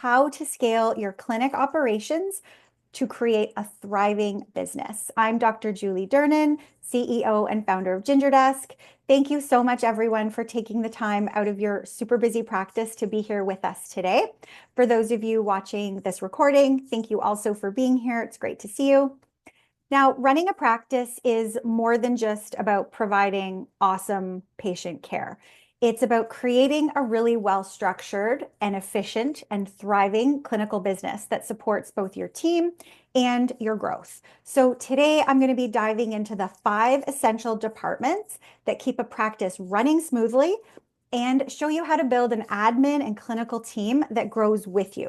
how to scale your clinic operations to create a thriving business. I'm Dr. Julie Durnan, CEO and founder of Ginger Desk. Thank you so much, everyone, for taking the time out of your super busy practice to be here with us today. For those of you watching this recording, thank you also for being here. It's great to see you. Now, running a practice is more than just about providing awesome patient care. It's about creating a really well-structured and efficient and thriving clinical business that supports both your team and your growth. So today I'm going to be diving into the 5 essential departments that keep a practice running smoothly and show you how to build an admin and clinical team that grows with you.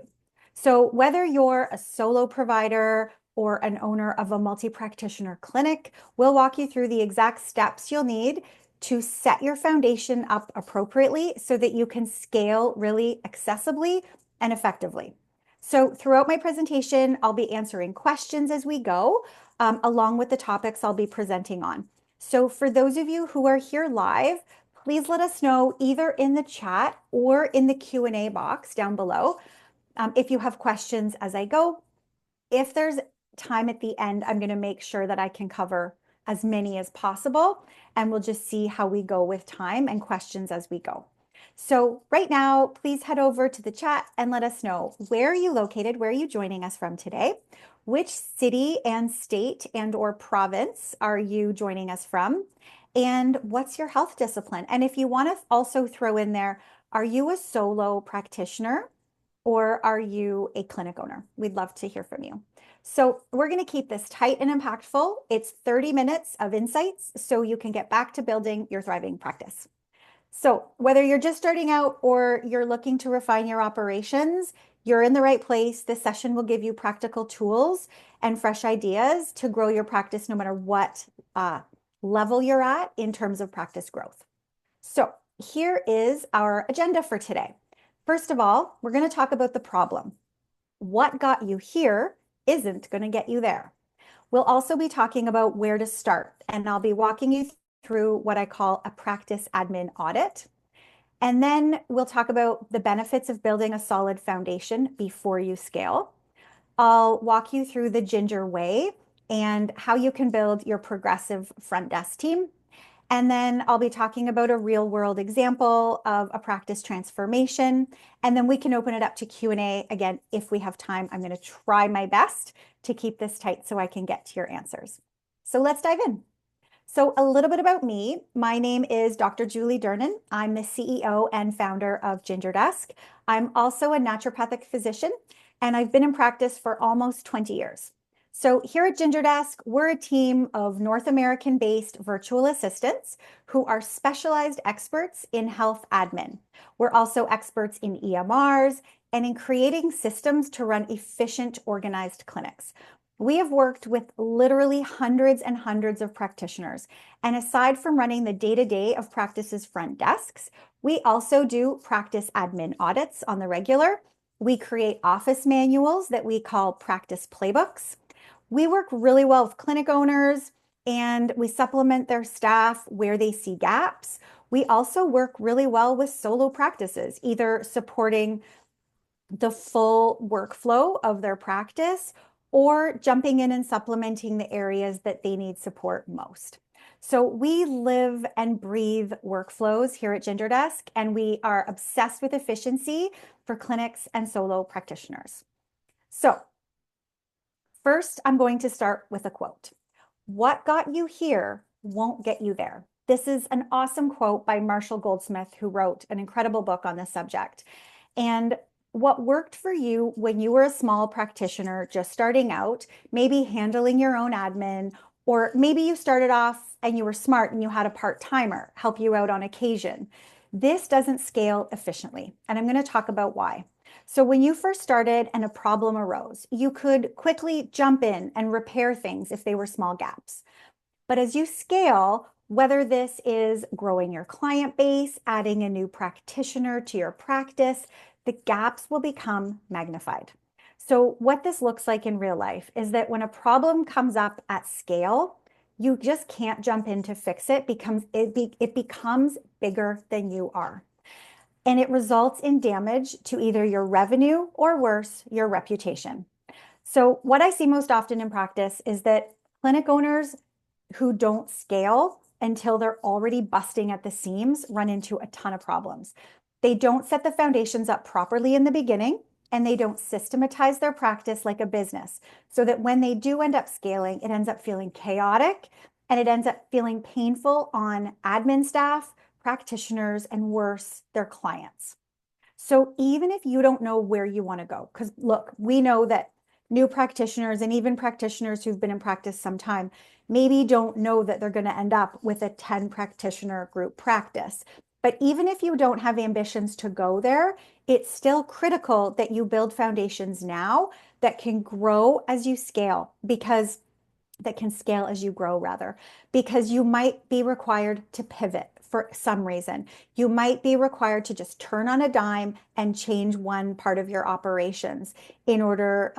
So whether you're a solo provider or an owner of a multi-practitioner clinic, we'll walk you through the exact steps you'll need to set your foundation up appropriately so that you can scale really accessibly and effectively. So throughout my presentation, I'll be answering questions as we go, along with the topics I'll be presenting on. So for those of you who are here live, please let us know either in the chat or in the Q&A box down below if you have questions as I go. If there's time at the end, I'm going to make sure that I can cover as many as possible, and we'll just see how we go with time and questions as we go. So right now, please head over to the chat and let us know, where are you located? Where are you joining us from today? Which city and state and or province are you joining us from? And what's your health discipline? And if you want to also throw in there, are you a solo practitioner or are you a clinic owner? We'd love to hear from you. So we're going to keep this tight and impactful. It's 30 minutes of insights so you can get back to building your thriving practice. So whether you're just starting out or you're looking to refine your operations, you're in the right place. This session will give you practical tools and fresh ideas to grow your practice no matter what level you're at in terms of practice growth. So here is our agenda for today. First of all, we're going to talk about the problem. What got you here isn't going to get you there. We'll also be talking about where to start, and I'll be walking you through what I call a practice admin audit. And then we'll talk about the benefits of building a solid foundation before you scale. I'll walk you through the Ginger Way and how you can build your progressive front desk team. And then I'll be talking about a real world example of a practice transformation. And then we can open it up to Q&A. Again, if we have time, I'm going to try my best to keep this tight so I can get to your answers. So let's dive in. So a little bit about me. My name is Dr. Julie Durnan. I'm the CEO and founder of Ginger Desk. I'm also a naturopathic physician, and I've been in practice for almost 20 years. So here at Ginger Desk, we're a team of North American-based virtual assistants who are specialized experts in health admin. We're also experts in EMRs and in creating systems to run efficient, organized clinics. We have worked with literally hundreds and hundreds of practitioners. And aside from running the day-to-day of practices' front desks, we also do practice admin audits on the regular. We create office manuals that we call practice playbooks. We work really well with clinic owners and we supplement their staff where they see gaps. We also work really well with solo practices, either supporting the full workflow of their practice or jumping in and supplementing the areas that they need support most. So we live and breathe workflows here at Ginger Desk, and we are obsessed with efficiency for clinics and solo practitioners. So first, I'm going to start with a quote. What got you here won't get you there. This is an awesome quote by Marshall Goldsmith, who wrote an incredible book on this subject. And what worked for you when you were a small practitioner just starting out, maybe handling your own admin, or maybe you started off and you were smart and you had a part-timer help you out on occasion. This doesn't scale efficiently, and I'm going to talk about why. So when you first started and a problem arose, you could quickly jump in and repair things if they were small gaps. But as you scale, whether this is growing your client base, adding a new practitioner to your practice, the gaps will become magnified. So what this looks like in real life is that when a problem comes up at scale, you just can't jump in to fix it because it becomes bigger than you are. and it results in damage to either your revenue or worse, your reputation. So what I see most often in practice is that clinic owners who don't scale until they're already busting at the seams run into a ton of problems. They don't set the foundations up properly in the beginning, and they don't systematize their practice like a business, so that when they do end up scaling, it ends up feeling chaotic and it ends up feeling painful on admin staff, practitioners, and worse, their clients. So even if you don't know where you want to go, because look, we know that new practitioners and even practitioners who've been in practice some time maybe don't know that they're going to end up with a 10 practitioner group practice. But even if you don't have ambitions to go there, it's still critical that you build foundations now that can grow as you scale, because that can scale as you grow, rather, because you might be required to pivot for some reason. You might be required to just turn on a dime and change one part of your operations in order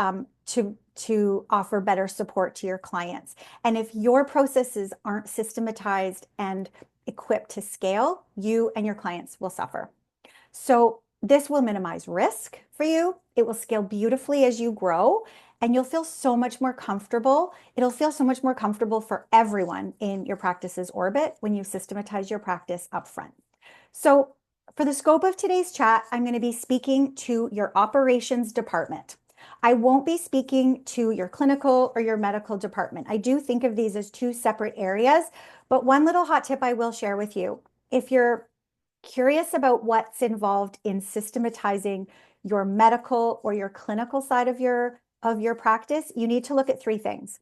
to offer better support to your clients. And if your processes aren't systematized and equipped to scale, you and your clients will suffer. So this will minimize risk for you. It will scale beautifully as you grow, and you'll feel so much more comfortable. It'll feel so much more comfortable for everyone in your practice's orbit when you systematize your practice upfront. So for the scope of today's chat, I'm going to be speaking to your operations department. I won't be speaking to your clinical or your medical department. I do think of these as two separate areas, but one little hot tip I will share with you. If you're curious about what's involved in systematizing your medical or your clinical side of your practice, you need to look at three things: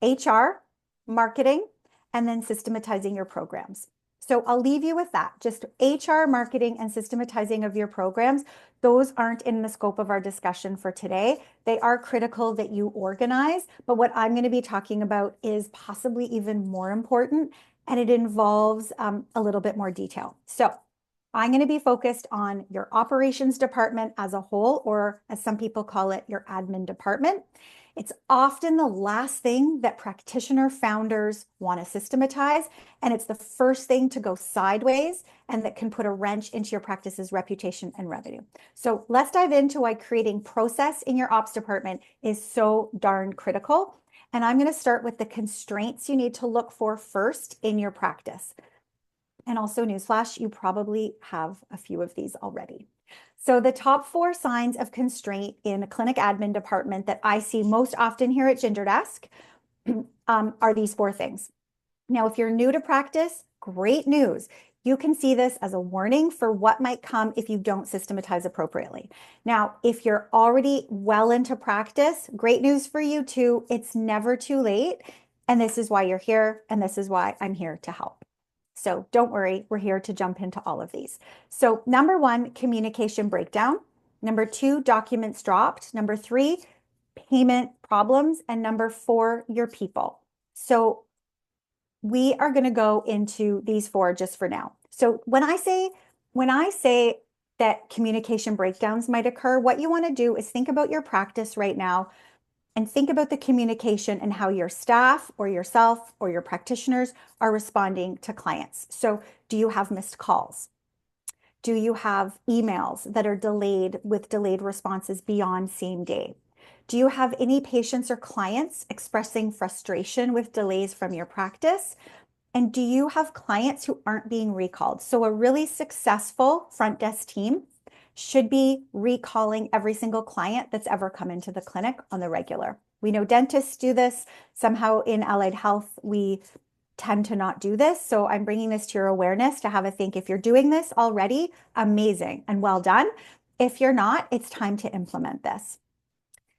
HR, marketing, and then systematizing your programs. So I'll leave you with that. Just HR, marketing, and systematizing of your programs. Those aren't in the scope of our discussion for today. They are critical that you organize, but what I'm going to be talking about is possibly even more important, and it involves a little bit more detail. So I'm going to be focused on your operations department as a whole, or as some people call it, your admin department. It's often the last thing that practitioner founders want to systematize, and it's the first thing to go sideways and that can put a wrench into your practice's reputation and revenue. So let's dive into why creating process in your ops department is so darn critical. And I'm going to start with the constraints you need to look for first in your practice. And also, newsflash, you probably have a few of these already. So the top 4 signs of constraint in a clinic admin department that I see most often here at Ginger Desk are these 4 things. Now, if you're new to practice, great news. You can see this as a warning for what might come if you don't systematize appropriately. Now, if you're already well into practice, great news for you too. It's never too late. And this is why you're here. And this is why I'm here to help. So don't worry, we're here to jump into all of these. So number 1, communication breakdown. Number 2, documents dropped. Number 3, payment problems. And number 4, your people. So we are going to go into these 4 just for now. So when I say that communication breakdowns might occur, what you want to do is think about your practice right now and think about the communication and how your staff or yourself or your practitioners are responding to clients. So do you have missed calls? Do you have emails that are delayed with delayed responses beyond same day? Do you have any patients or clients expressing frustration with delays from your practice? And do you have clients who aren't being recalled? So a really successful front desk team should be recalling every single client that's ever come into the clinic on the regular. We know dentists do this. Somehow in allied health, we tend to not do this. So I'm bringing this to your awareness to have a think. If you're doing this already, amazing and well done. If you're not, it's time to implement this.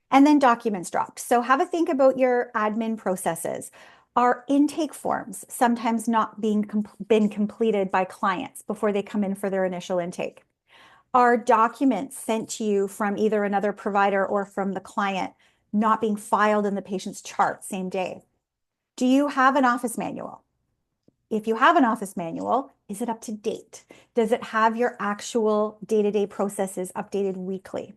And then documents dropped. So have a think about your admin processes. Are intake forms sometimes not been completed by clients before they come in for their initial intake? Are documents sent to you from either another provider or from the client not being filed in the patient's chart same day? Do you have an office manual? If you have an office manual, is it up to date? Does it have your actual day-to-day processes updated weekly?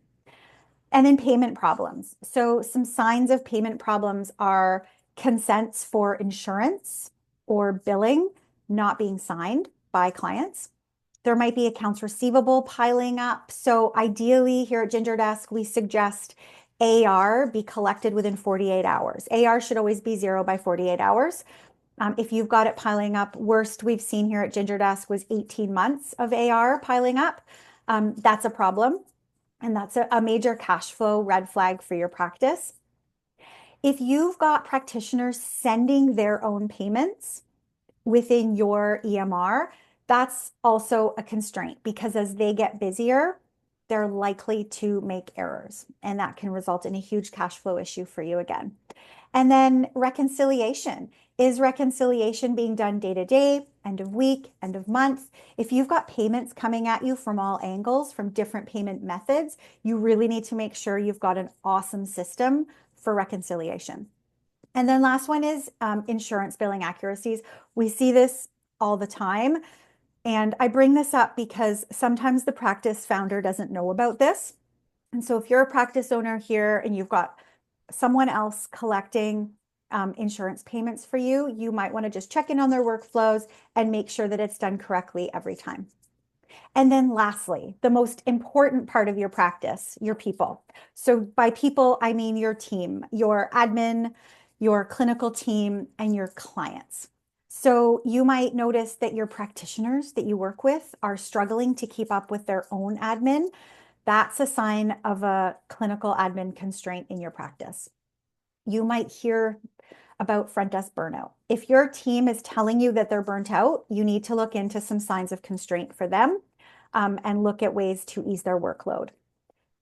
And then payment problems. So some signs of payment problems are consents for insurance or billing not being signed by clients. There might be accounts receivable piling up. So ideally here at Ginger Desk, we suggest AR be collected within 48 hours. AR should always be zero by 48 hours. If you've got it piling up, worst we've seen here at Ginger Desk was 18 months of AR piling up. That's a problem. And that's a major cash flow red flag for your practice. If you've got practitioners sending their own payments within your EMR, that's also a constraint because as they get busier, they're likely to make errors, and that can result in a huge cash flow issue for you again. And then reconciliation. Is reconciliation being done day to day, end of week, end of month? If you've got payments coming at you from all angles, from different payment methods, you really need to make sure you've got an awesome system for reconciliation. And then last one is insurance billing accuracies. We see this all the time. And I bring this up because sometimes the practice founder doesn't know about this. And so if you're a practice owner here and you've got someone else collecting insurance payments for you, you might want to just check in on their workflows and make sure that it's done correctly every time. And then lastly, the most important part of your practice, your people. So by people, I mean your team, your admin, your clinical team, and your clients. So you might notice that your practitioners that you work with are struggling to keep up with their own admin. That's a sign of a clinical admin constraint in your practice. You might hear about front desk burnout. If your team is telling you that they're burnt out, you need to look into some signs of constraint for them and look at ways to ease their workload.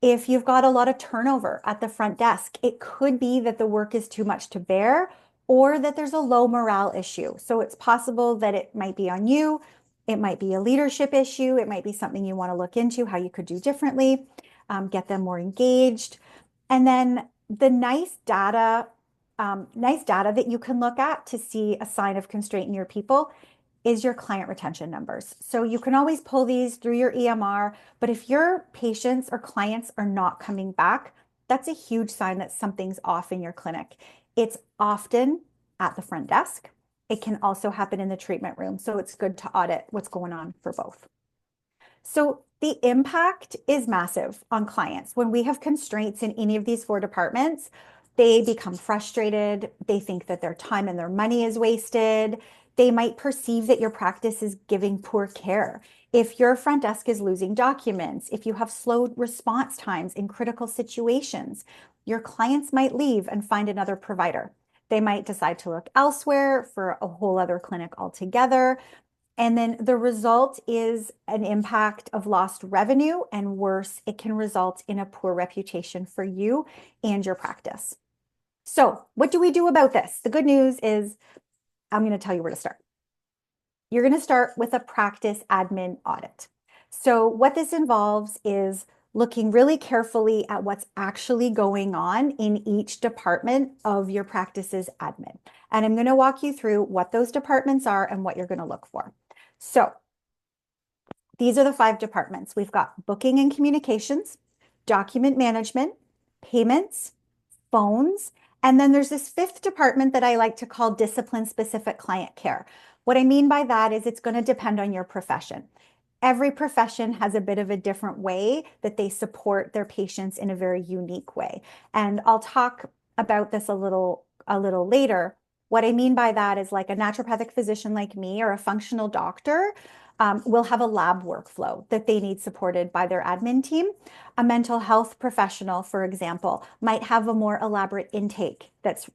If you've got a lot of turnover at the front desk, it could be that the work is too much to bear or that there's a low morale issue. So it's possible that it might be on you. It might be a leadership issue. It might be something you want to look into, how you could do differently, get them more engaged. And then the nice data that you can look at to see a sign of constraint in your people is your client retention numbers. So you can always pull these through your EMR, but if your patients or clients are not coming back, that's a huge sign that something's off in your clinic. It's often at the front desk. It can also happen in the treatment room. So it's good to audit what's going on for both. So the impact is massive on clients. When we have constraints in any of these 4 departments, they become frustrated. They think that their time and their money is wasted. They might perceive that your practice is giving poor care. If your front desk is losing documents, if you have slow response times in critical situations, your clients might leave and find another provider. They might decide to look elsewhere for a whole other clinic altogether. And then the result is an impact of lost revenue, and worse, it can result in a poor reputation for you and your practice. So what do we do about this? The good news is I'm going to tell you where to start. You're going to start with a practice admin audit. So what this involves is looking really carefully at what's actually going on in each department of your practice's admin. And I'm going to walk you through what those departments are and what you're going to look for. So these are the 5 departments. We've got booking and communications, document management, payments, phones, and then there's this 5th department that I like to call discipline-specific client care. What I mean by that is it's going to depend on your profession. Every profession has a bit of a different way that they support their patients in a very unique way. And I'll talk about this a little later. What I mean by that is like a naturopathic physician like me or a functional doctor will have a lab workflow that they need supported by their admin team. A mental health professional, for example, might have a more elaborate intake that's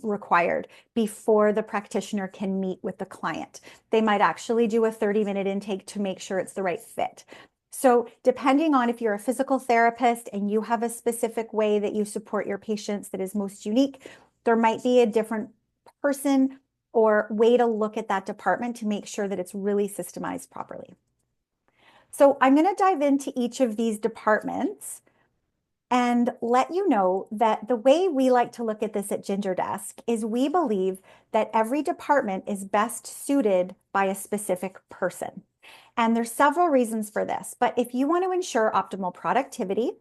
required before the practitioner can meet with the client. They might actually do a 30-minute intake to make sure it's the right fit. So depending on if you're a physical therapist and you have a specific way that you support your patients that is most unique, there might be a different person or way to look at that department to make sure that it's really systemized properly. So I'm going to dive into each of these departments and let you know that the way we like to look at this at Ginger Desk is we believe that every department is best suited by a specific person. And there's several reasons for this, but if you want to ensure optimal productivity,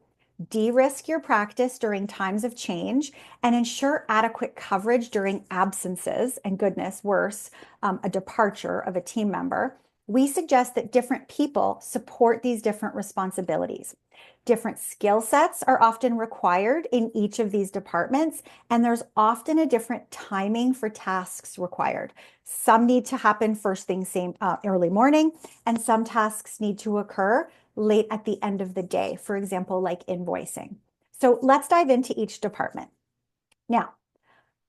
de-risk your practice during times of change, and ensure adequate coverage during absences, and goodness, worse, a departure of a team member, we suggest that different people support these different responsibilities. Different skill sets are often required in each of these departments, and there's often a different timing for tasks required. Some need to happen first thing early morning, and some tasks need to occur late at the end of the day, for example, like invoicing. So let's dive into each department. Now,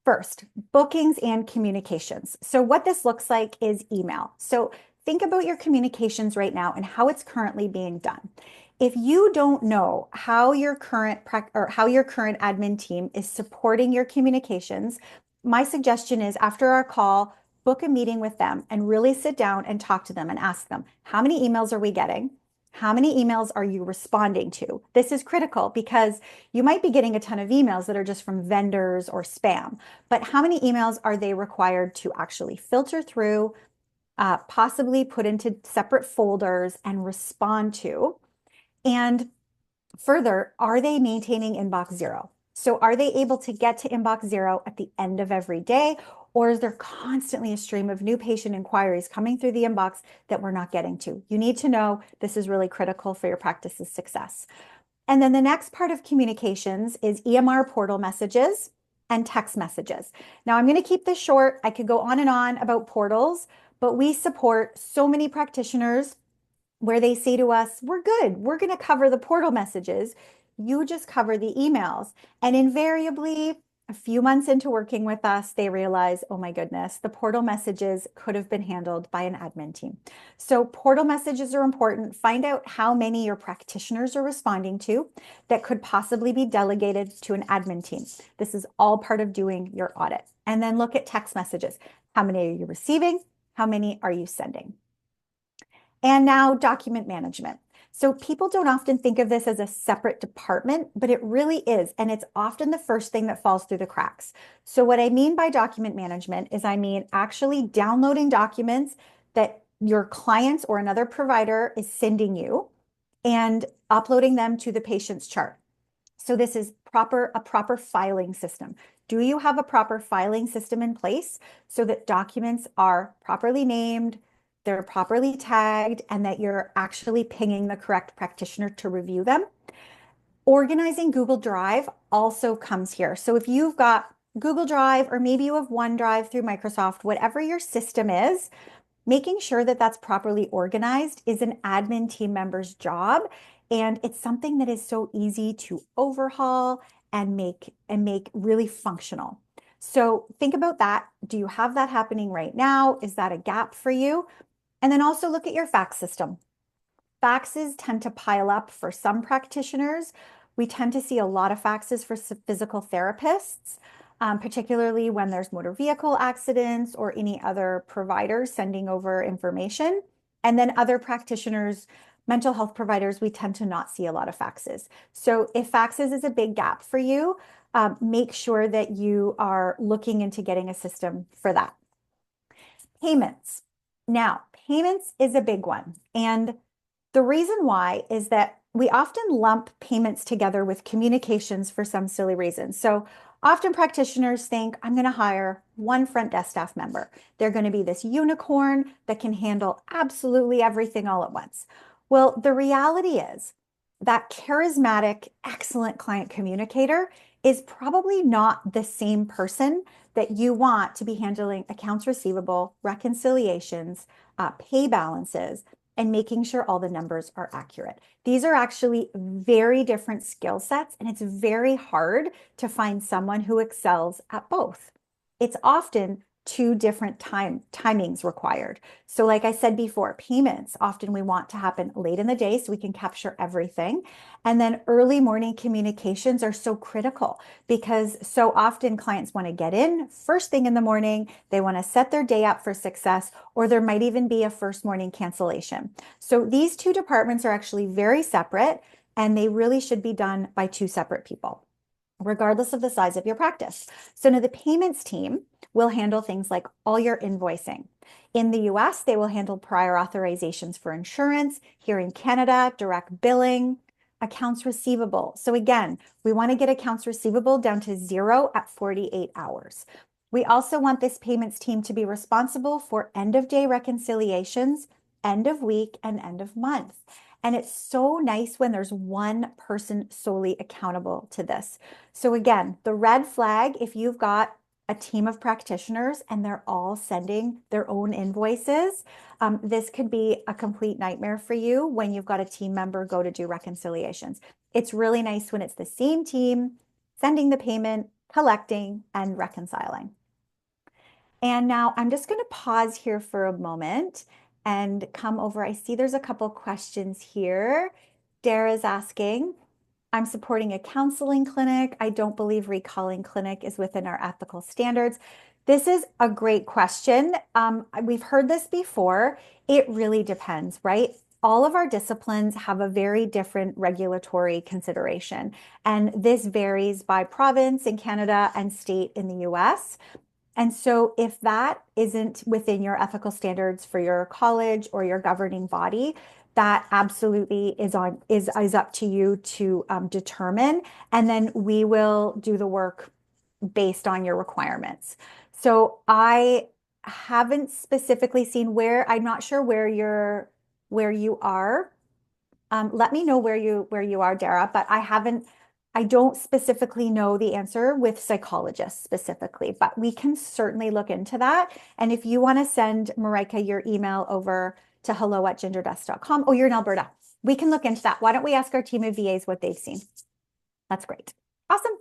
first, bookings and communications. So what this looks like is email. So think about your communications right now and how it's currently being done. If you don't know how your current admin team is supporting your communications, my suggestion is after our call, book a meeting with them and really sit down and talk to them and ask them, how many emails are we getting? How many emails are you responding to? This is critical because you might be getting a ton of emails that are just from vendors or spam, but how many emails are they required to actually filter through, possibly put into separate folders and respond to? And further, are they maintaining inbox zero? So are they able to get to inbox zero at the end of every day? Or is there constantly a stream of new patient inquiries coming through the inbox that we're not getting to? You need to know this is really critical for your practice's success. And then the next part of communications is EMR portal messages and text messages. Now I'm going to keep this short. I could go on and on about portals, but we support so many practitioners where they say to us, we're good, we're going to cover the portal messages. You just cover the emails. And invariably, a few months into working with us, they realize, oh my goodness, the portal messages could have been handled by an admin team. So portal messages are important. Find out how many your practitioners are responding to that could possibly be delegated to an admin team. This is all part of doing your audit. And then look at text messages. How many are you receiving? How many are you sending? And now document management. So people don't often think of this as a separate department, but it really is. And it's often the first thing that falls through the cracks. So what I mean by document management is I mean actually downloading documents that your client or another provider is sending you and uploading them to the patient's chart. So this is a proper filing system. Do you have a proper filing system in place so that documents are properly named, they're properly tagged, and that you're actually pinging the correct practitioner to review them? Organizing Google Drive also comes here. So if you've got Google Drive, or maybe you have OneDrive through Microsoft, whatever your system is, making sure that that's properly organized is an admin team member's job. And it's something that is so easy to overhaul and make really functional. So think about that. Do you have that happening right now? Is that a gap for you? And then also look at your fax system. Faxes tend to pile up for some practitioners. We tend to see a lot of faxes for physical therapists, particularly when there's motor vehicle accidents or any other providers sending over information. And then other practitioners, mental health providers, we tend to not see a lot of faxes. So if faxes is a big gap for you, make sure that you are looking into getting a system for that. Payments. Now, payments is a big one. And the reason why is that we often lump payments together with communications for some silly reason. So often practitioners think, I'm going to hire one front desk staff member. They're going to be this unicorn that can handle absolutely everything all at once. Well, the reality is that charismatic, excellent client communicator is probably not the same person that you want to be handling accounts receivable, reconciliations, pay balances, and making sure all the numbers are accurate. These are actually very different skill sets, and it's very hard to find someone who excels at both. It's often two different timings required. So like I said before, payments, often we want to happen late in the day so we can capture everything. And then early morning communications are so critical because so often clients want to get in first thing in the morning, they want to set their day up for success, or there might even be a first morning cancellation. So these two departments are actually very separate, and they really should be done by two separate people, regardless of the size of your practice. So now the payments team will handle things like all your invoicing. In the US, they will handle prior authorizations for insurance. Here in Canada, direct billing, accounts receivable. So again, we want to get accounts receivable down to 0 at 48 hours. We also want this payments team to be responsible for end of day reconciliations end of week and end of month. And it's so nice when there's one person solely accountable to this. So again, the red flag, if you've got a team of practitioners and they're all sending their own invoices, this could be a complete nightmare for you when you've got a team member go to do reconciliations. It's really nice when it's the same team sending the payment, collecting, and reconciling. And now I'm just going to pause here for a moment and come over. I see there's a couple questions here. Dara's asking, I'm supporting a counseling clinic. I don't believe recalling clinic is within our ethical standards. This is a great question. We've heard this before. It really depends, right? All of our disciplines have a very different regulatory consideration, and this varies by province in Canada and state in the US. And so if that isn't within your ethical standards for your college or your governing body, that absolutely is up to you to determine. And then we will do the work based on your requirements. So I haven't specifically seen where, I'm not sure where you are. Let me know where you are, Dara, but I don't specifically know the answer with psychologists specifically, but we can certainly look into that. And if you want to send Marika your email over to hello@gingerdesk.com. Oh, you're in Alberta. We can look into that. Why don't we ask our team of VAs what they've seen? That's great. Awesome.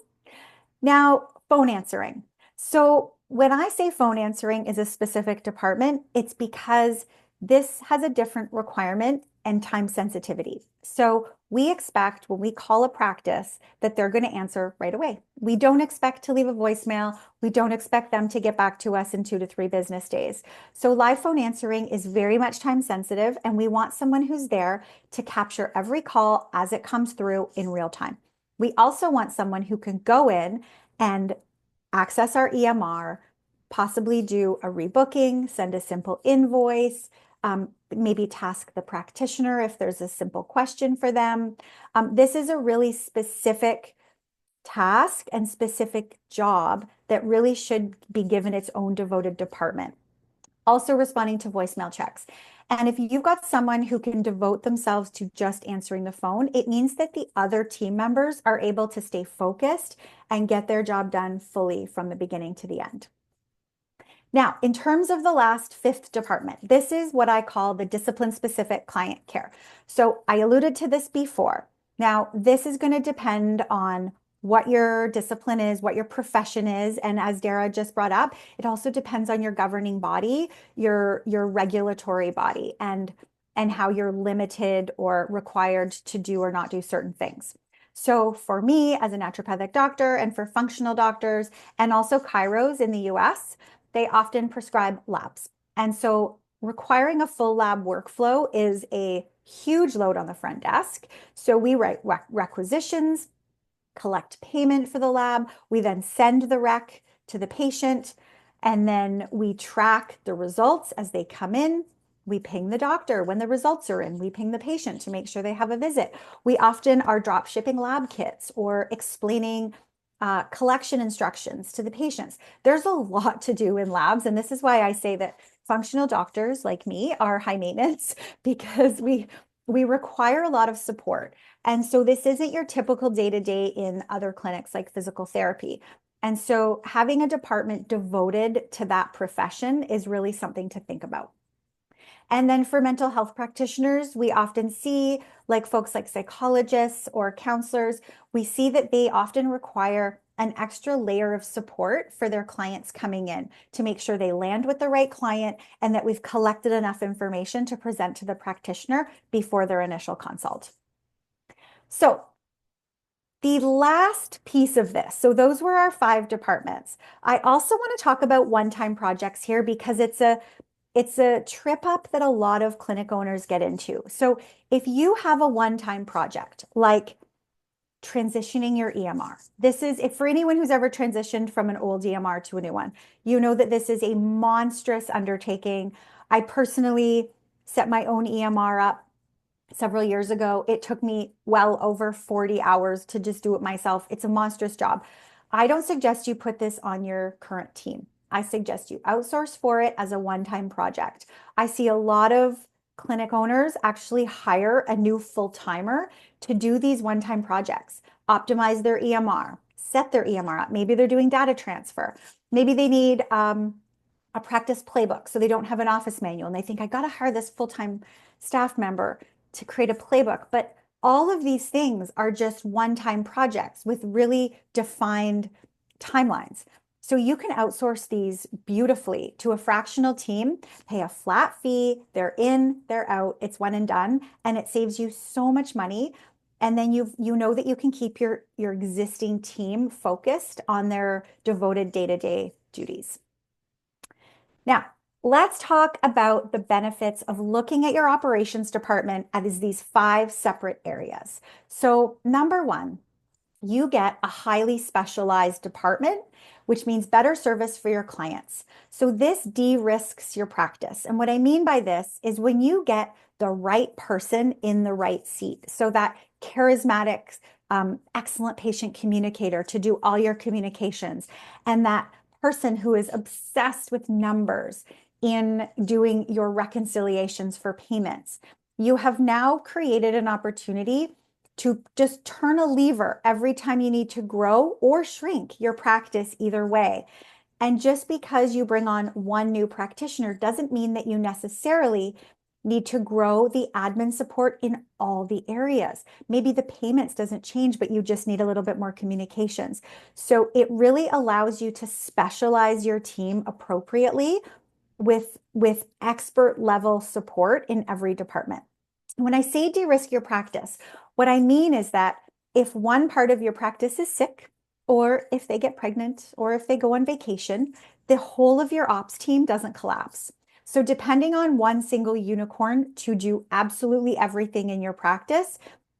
Now, phone answering. So when I say phone answering is a specific department, it's because this has a different requirement and time sensitivity. So we expect when we call a practice that they're going to answer right away. We don't expect to leave a voicemail. We don't expect them to get back to us in 2 to 3 business days. So live phone answering is very much time sensitive, and we want someone who's there to capture every call as it comes through in real time. We also want someone who can go in and access our EMR, possibly do a rebooking, send a simple invoice, maybe task the practitioner if there's a simple question for them. This is a really specific task and specific job that really should be given its own devoted department. Also responding to voicemail checks. And if you've got someone who can devote themselves to just answering the phone, it means that the other team members are able to stay focused and get their job done fully from the beginning to the end. Now, in terms of the last 5th department, this is what I call the discipline-specific client care. So I alluded to this before. Now, this is going to depend on what your discipline is, what your profession is. And as Dara just brought up, it also depends on your governing body, your regulatory body, and how you're limited or required to do or not do certain things. So for me as a naturopathic doctor and for functional doctors and also chiros in the US, they often prescribe labs. And so requiring a full lab workflow is a huge load on the front desk. So we write requisitions, collect payment for the lab. We then send the rec to the patient, and then we track the results as they come in. We ping the doctor when the results are in. We ping the patient to make sure they have a visit. We often are drop shipping lab kits or explaining collection instructions to the patients. There's a lot to do in labs, and this is why I say that functional doctors like me are high maintenance because we require a lot of support. And so this isn't your typical day-to-day in other clinics like physical therapy. And so having a department devoted to that profession is really something to think about. And then for mental health practitioners, we often see like folks like psychologists or counselors, we see that they often require an extra layer of support for their clients coming in to make sure they land with the right client and that we've collected enough information to present to the practitioner before their initial consult. So the last piece of this, so those were our 5 departments. I also want to talk about one-time projects here because it's a trip up that a lot of clinic owners get into. So if you have a one-time project, like transitioning your EMR, this is, if for anyone who's ever transitioned from an old EMR to a new one, you know that this is a monstrous undertaking. I personally set my own EMR up several years ago. It took me well over 40 hours to just do it myself. It's a monstrous job. I don't suggest you put this on your current team. I suggest you outsource for it as a one-time project. I see a lot of clinic owners actually hire a new full-timer to do these one-time projects, optimize their EMR, set their EMR up. Maybe they're doing data transfer. Maybe they need a practice playbook, so they don't have an office manual and they think, I got to hire this full-time staff member to create a playbook. But all of these things are just one-time projects with really defined timelines. So you can outsource these beautifully to a fractional team, pay a flat fee, they're in, they're out, it's one and done, and it saves you so much money. And then you know that you can keep your existing team focused on their devoted day-to-day duties. Now, let's talk about the benefits of looking at your operations department as these 5 separate areas. So number 1, you get a highly specialized department, which means better service for your clients. So this de-risks your practice. And what I mean by this is when you get the right person in the right seat, so that charismatic, excellent patient communicator to do all your communications, and that person who is obsessed with numbers in doing your reconciliations for payments, you have now created an opportunity to just turn a lever every time you need to grow or shrink your practice either way. And just because you bring on one new practitioner doesn't mean that you necessarily need to grow the admin support in all the areas. Maybe the payments doesn't change, but you just need a little bit more communications. So it really allows you to specialize your team appropriately with expert level support in every department. When I say de-risk your practice, what I mean is that if one part of your practice is sick, or if they get pregnant, or if they go on vacation, the whole of your ops team doesn't collapse. So depending on one single unicorn to do absolutely everything in your practice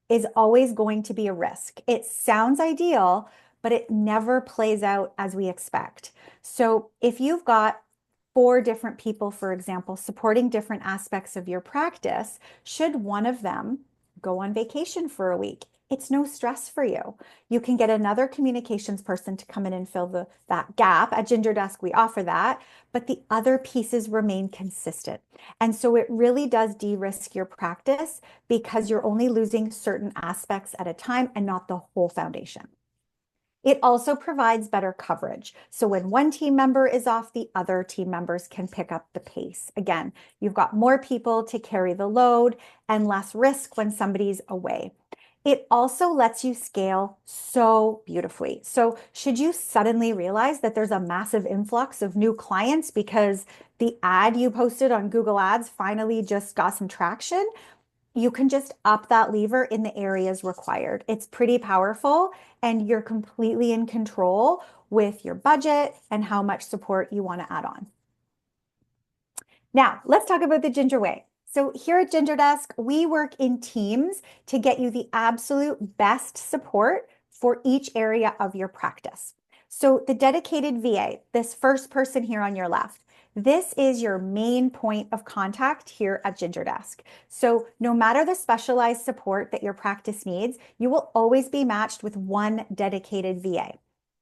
is always going to be a risk. It sounds ideal, but it never plays out as we expect. So if you've got 4 different people, for example, supporting different aspects of your practice, should one of them go on vacation for a week, it's no stress for you. You can get another communications person to come in and fill that gap. At Ginger Desk, we offer that, but the other pieces remain consistent. And so it really does de-risk your practice because you're only losing certain aspects at a time and not the whole foundation. It also provides better coverage. So when one team member is off, the other team members can pick up the pace. Again, you've got more people to carry the load and less risk when somebody's away. It also lets you scale so beautifully. So should you suddenly realize that there's a massive influx of new clients because the ad you posted on Google Ads finally just got some traction, you can just up that lever in the areas required. It's pretty powerful and you're completely in control with your budget and how much support you want to add on. Now, let's talk about the Ginger Way. So here at Ginger Desk, we work in teams to get you the absolute best support for each area of your practice. So the dedicated VA, this first person here on your left, this is your main point of contact here at Ginger Desk. So no matter the specialized support that your practice needs, you will always be matched with one dedicated VA.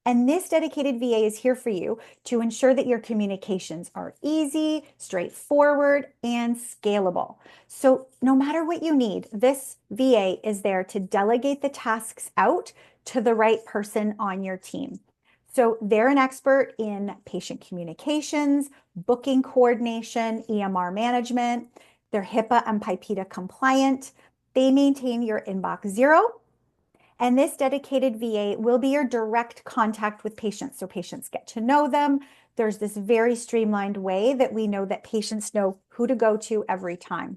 And this dedicated VA is here for you to ensure that your communications are easy, straightforward, and scalable. So no matter what you need, this VA is there to delegate the tasks out to the right person on your team. So they're an expert in patient communications, booking coordination, EMR management. They're HIPAA and PIPEDA compliant. They maintain your inbox zero. And this dedicated VA will be your direct contact with patients. So patients get to know them. There's this very streamlined way that we know that patients know who to go to every time.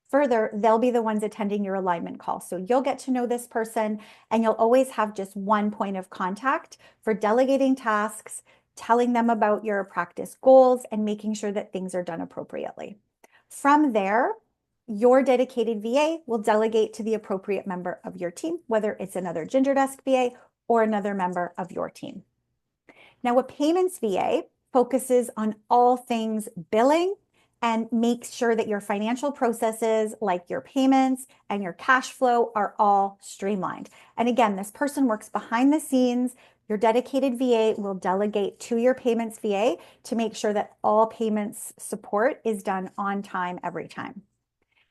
Further, they'll be the ones attending your alignment call. So you'll get to know this person and you'll always have just one point of contact for delegating tasks, telling them about your practice goals, and making sure that things are done appropriately. From there, your dedicated VA will delegate to the appropriate member of your team, whether it's another Ginger Desk VA or another member of your team. Now, a payments VA focuses on all things billing and makes sure that your financial processes, like your payments and your cash flow, are all streamlined. And again, this person works behind the scenes. Your dedicated VA will delegate to your payments VA to make sure that all payments support is done on time every time.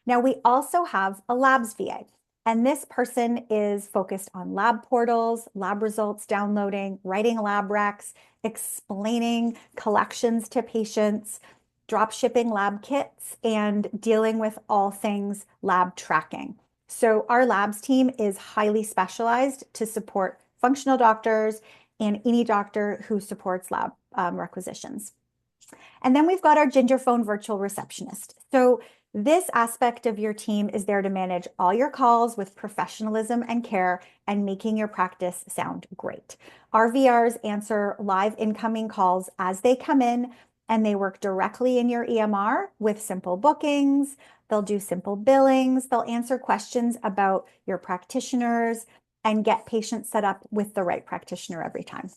Now, we also have a labs VA, and this person is focused on lab portals, lab results downloading, writing lab recs, explaining collections to patients, drop shipping lab kits, and dealing with all things lab tracking. So our labs team is highly specialized to support functional doctors and any doctor who supports lab requisitions. And then we've got our Ginger Phone virtual receptionist. So this aspect of your team is there to manage all your calls with professionalism and care and making your practice sound great. Our VRs answer live incoming calls as they come in, and they work directly in your EMR with simple bookings. They'll do simple billings. They'll answer questions about your practitioners and get patients set up with the right practitioner every time.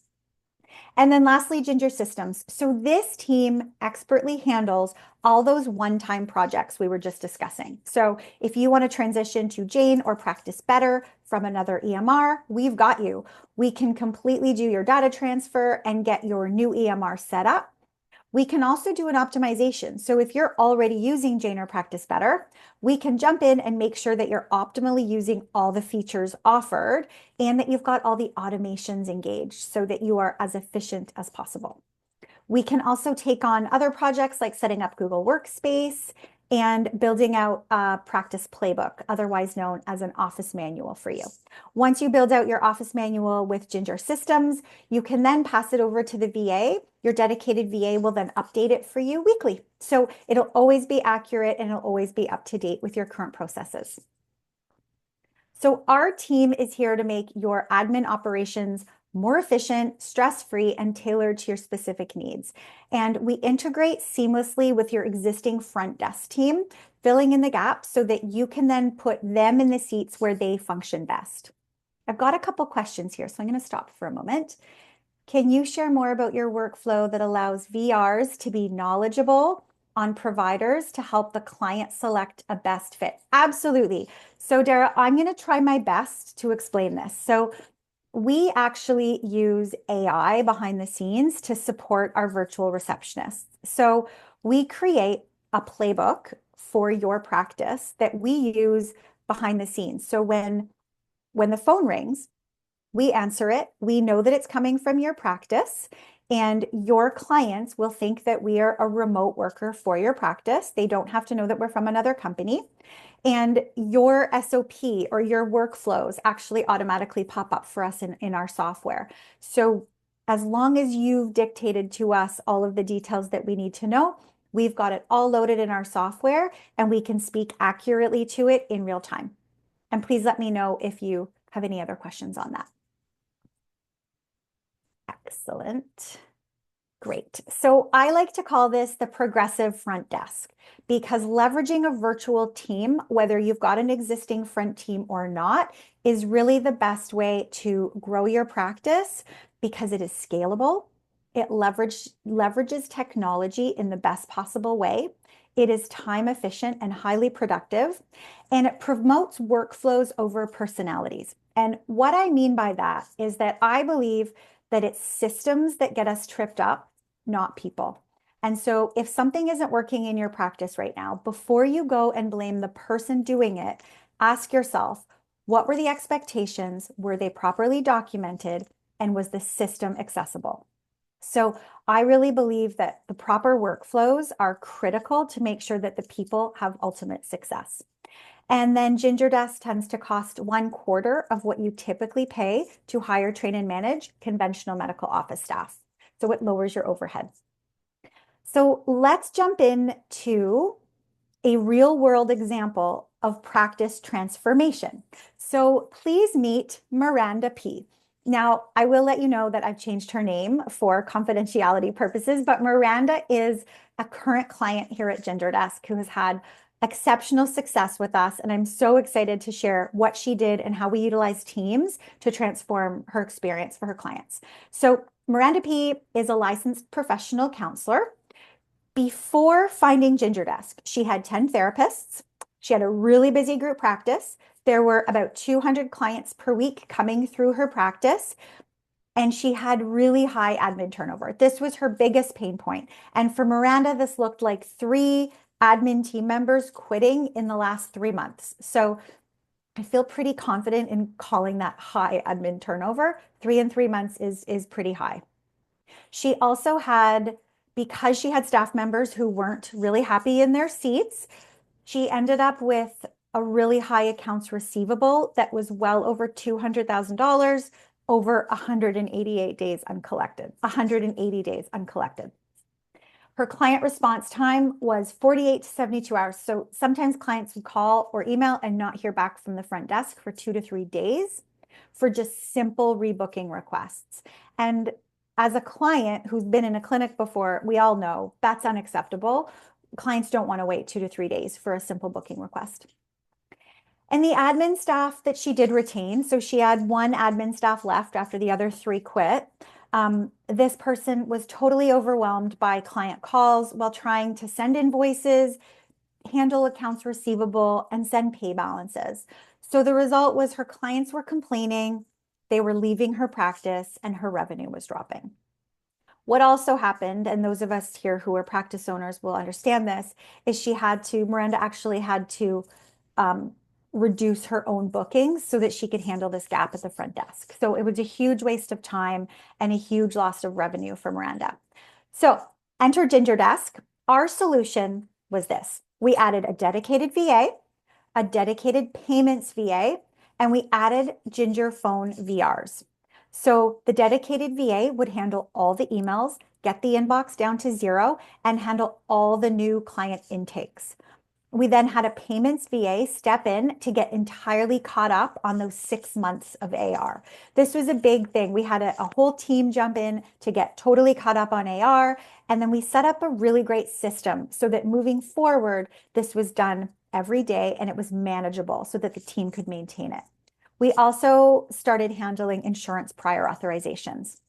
And then lastly, Ginger Systems. So this team expertly handles all those one-time projects we were just discussing. So if you want to transition to Jane or Practice Better from another EMR, we've got you. We can completely do your data transfer and get your new EMR set up. We can also do an optimization. So if you're already using Jane or Practice Better, we can jump in and make sure that you're optimally using all the features offered and that you've got all the automations engaged so that you are as efficient as possible. We can also take on other projects like setting up Google Workspace and building out a practice playbook, otherwise known as an office manual for you. Once you build out your office manual with Ginger Systems, you can then pass it over to the VA. Your dedicated VA will then update it for you weekly. So it'll always be accurate and it'll always be up to date with your current processes. So our team is here to make your admin operations more efficient, stress-free, and tailored to your specific needs. And we integrate seamlessly with your existing front desk team, filling in the gaps so that you can then put them in the seats where they function best. I've got a couple questions here, so I'm going to stop for a moment. Can you share more about your workflow that allows VRs to be knowledgeable on providers to help the client select a best fit? Absolutely. So Dara, I'm going to try my best to explain this. So we actually use AI behind the scenes to support our virtual receptionists. So we create a playbook for your practice that we use behind the scenes. So when the phone rings, we answer it. We know that it's coming from your practice, and your clients will think that we are a remote worker for your practice. They don't have to know that we're from another company. And your SOP or your workflows actually automatically pop up for us in our software. So as long as you've dictated to us all of the details that we need to know, we've got it all loaded in our software and we can speak accurately to it in real time. And please let me know if you have any other questions on that. Excellent. Great. So I like to call this the progressive front desk because leveraging a virtual team, whether you've got an existing front team or not, is really the best way to grow your practice because it is scalable. It leverages technology in the best possible way. It is time efficient and highly productive, and it promotes workflows over personalities. And what I mean by that is that I believe that it's systems that get us tripped up, not people. And so if something isn't working in your practice right now, before you go and blame the person doing it, ask yourself, what were the expectations? Were they properly documented? And was the system accessible? So I really believe that the proper workflows are critical to make sure that the people have ultimate success. And then Ginger Desk tends to cost 1/4 of what you typically pay to hire, train, and manage conventional medical office staff. So it lowers your overhead. So let's jump into a real world example of practice transformation. So please meet Miranda P. Now, I will let you know that I've changed her name for confidentiality purposes, but Miranda is a current client here at Ginger Desk who has had exceptional success with us. And I'm so excited to share what she did and how we utilize Teams to transform her experience for her clients. So Miranda P is a licensed professional counselor. Before finding Ginger Desk, she had 10 therapists. She had a really busy group practice. There were about 200 clients per week coming through her practice, and she had really high admin turnover. This was her biggest pain point. And for Miranda, this looked like 3 admin team members quitting in the last 3 months. So I feel pretty confident in calling that high admin turnover. 3 in 3 months is pretty high. She also had, because she had staff members who weren't really happy in their seats, she ended up with a really high accounts receivable that was well over $200,000 over 188 days uncollected, 180 days uncollected. Her client response time was 48 to 72 hours. So sometimes clients would call or email and not hear back from the front desk for 2 to 3 days for just simple rebooking requests. And as a client who's been in a clinic before, we all know that's unacceptable. Clients don't want to wait 2 to 3 days for a simple booking request. And the admin staff that she did retain, so she had one admin staff left after the other 3 quit. This person was totally overwhelmed by client calls while trying to send invoices, handle accounts receivable, and send pay balances. So the result was her clients were complaining, they were leaving her practice, and her revenue was dropping. What also happened, and those of us here who are practice owners will understand this, is Miranda actually had to reduce her own bookings so that she could handle this gap at the front desk. So it was a huge waste of time and a huge loss of revenue for Miranda. So enter Ginger Desk. Our solution was this. We added a dedicated VA, a dedicated payments VA, and we added Ginger Phone VRs. So the dedicated VA would handle all the emails, get the inbox down to 0, and handle all the new client intakes. We then had a payments VA step in to get entirely caught up on those 6 months of AR. This was a big thing. We had a whole team jump in to get totally caught up on AR. And then we set up a really great system so that moving forward, this was done every day and it was manageable so that the team could maintain it. We also started handling insurance prior authorizations.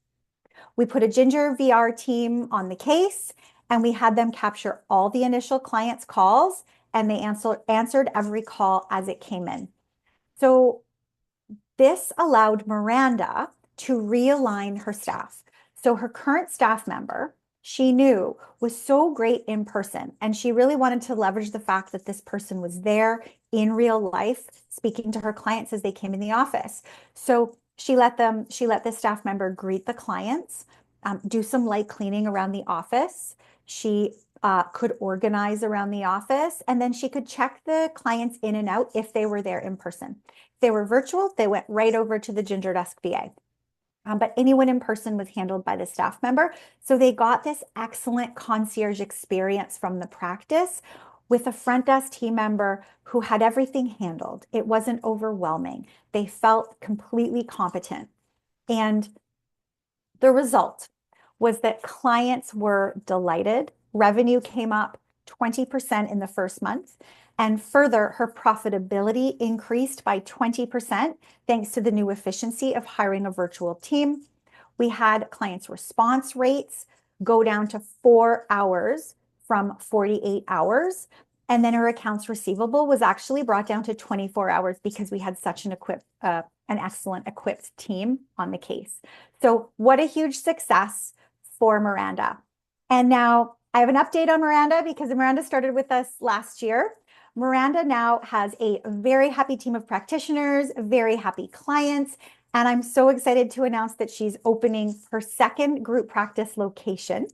We put a Ginger VR team on the case and we had them capture all the initial clients' calls and they answered every call as it came in. So this allowed Miranda to realign her staff. So her current staff member, she knew was so great in person, and she really wanted to leverage the fact that this person was there in real life, speaking to her clients as they came in the office. So she let this staff member greet the clients, do some light cleaning around the office. She could organize around the office, and then she could check the clients in and out if they were there in person. If they were virtual, they went right over to the Ginger Desk VA. But anyone in person was handled by the staff member. So they got this excellent concierge experience from the practice with a front desk team member who had everything handled. It wasn't overwhelming. They felt completely competent. And the result was that clients were delighted. Revenue came up 20% in the first month. And further, her profitability increased by 20% thanks to the new efficiency of hiring a virtual team. We had clients' response rates go down to 4 hours from 48 hours. And then her accounts receivable was actually brought down to 24 hours because we had such an excellent equipped team on the case. So what a huge success for Miranda. And now I have an update on Miranda because Miranda started with us last year. Miranda now has a very happy team of practitioners, very happy clients, and I'm so excited to announce that she's opening her second group practice location.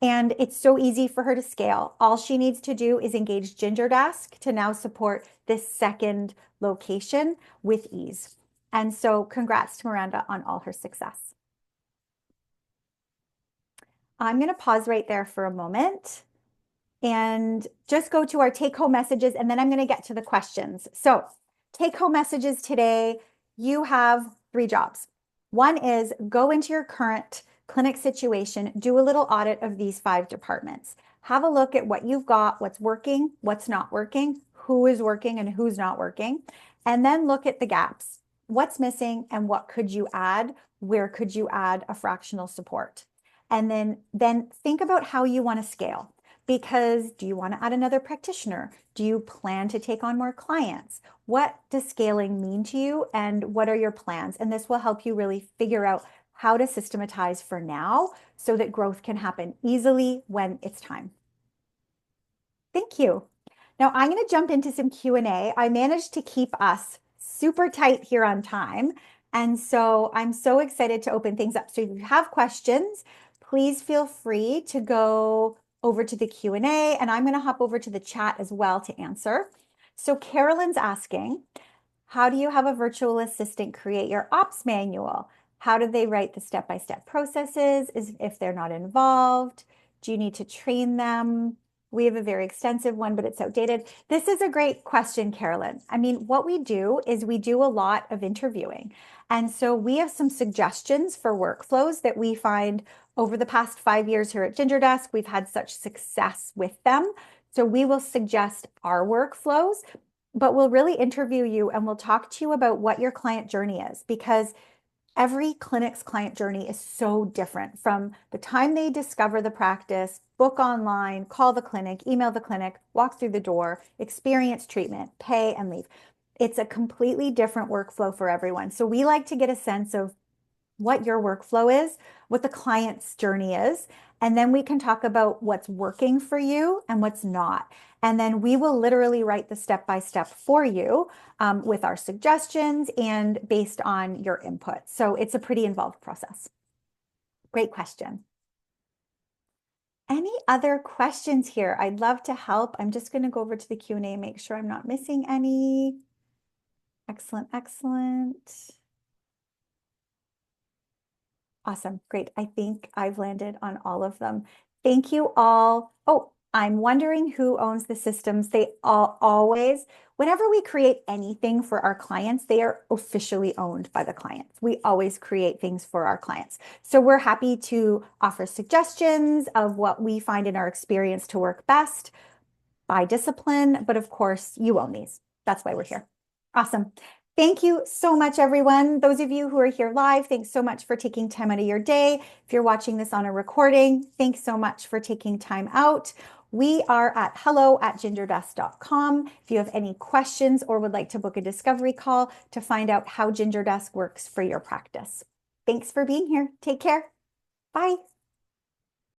And it's so easy for her to scale. All she needs to do is engage Ginger Desk to now support this second location with ease. And so congrats to Miranda on all her success. I'm going to pause right there for a moment and just go to our take-home messages, and then I'm going to get to the questions. So take-home messages today, you have 3 jobs. One is go into your current clinic situation, do a little audit of these 5 departments. Have a look at what you've got, what's working, what's not working, who is working and who's not working, and then look at the gaps. What's missing and what could you add? Where could you add a fractional support? And then think about how you want to scale. Because do you want to add another practitioner? Do you plan to take on more clients? What does scaling mean to you and what are your plans? And this will help you really figure out how to systematize for now so that growth can happen easily when it's time. Thank you. Now I'm going to jump into some Q&A. I managed to keep us super tight here on time. And so I'm so excited to open things up. So if you have questions, please feel free to go over to the Q&A, and I'm going to hop over to the chat as well to answer. So Carolyn's asking, how do you have a virtual assistant create your ops manual? How do they write the step-by-step processes if they're not involved? Do you need to train them? We have a very extensive one, but it's outdated. This is a great question, Carolyn. I mean, what we do is we do a lot of interviewing. And so we have some suggestions for workflows that we find over the past 5 years here at Ginger Desk. We've had such success with them. So we will suggest our workflows, but we'll really interview you and we'll talk to you about what your client journey is, because every clinic's client journey is so different from the time they discover the practice, book online, call the clinic, email the clinic, walk through the door, experience treatment, pay, and leave. It's a completely different workflow for everyone. So we like to get a sense of what your workflow is, what the client's journey is, and then we can talk about what's working for you and what's not. And then we will literally write the step-by-step for you with our suggestions and based on your input. So it's a pretty involved process. Great question. Any other questions here? I'd love to help. I'm just going to go over to the Q&A and make sure I'm not missing any. Excellent, excellent. Awesome. Great. I think I've landed on all of them. Thank you all. Oh, I'm wondering who owns the systems. They all always, whenever we create anything for our clients, they are officially owned by the clients. We always create things for our clients. So we're happy to offer suggestions of what we find in our experience to work best by discipline. But of course, you own these. That's why we're here. Awesome. Thank you so much, everyone. Those of you who are here live, thanks so much for taking time out of your day. If you're watching this on a recording, thanks so much for taking time out. We are at hello@gingerdesk.com. If you have any questions or would like to book a discovery call to find out how Ginger Desk works for your practice. Thanks for being here. Take care. Bye.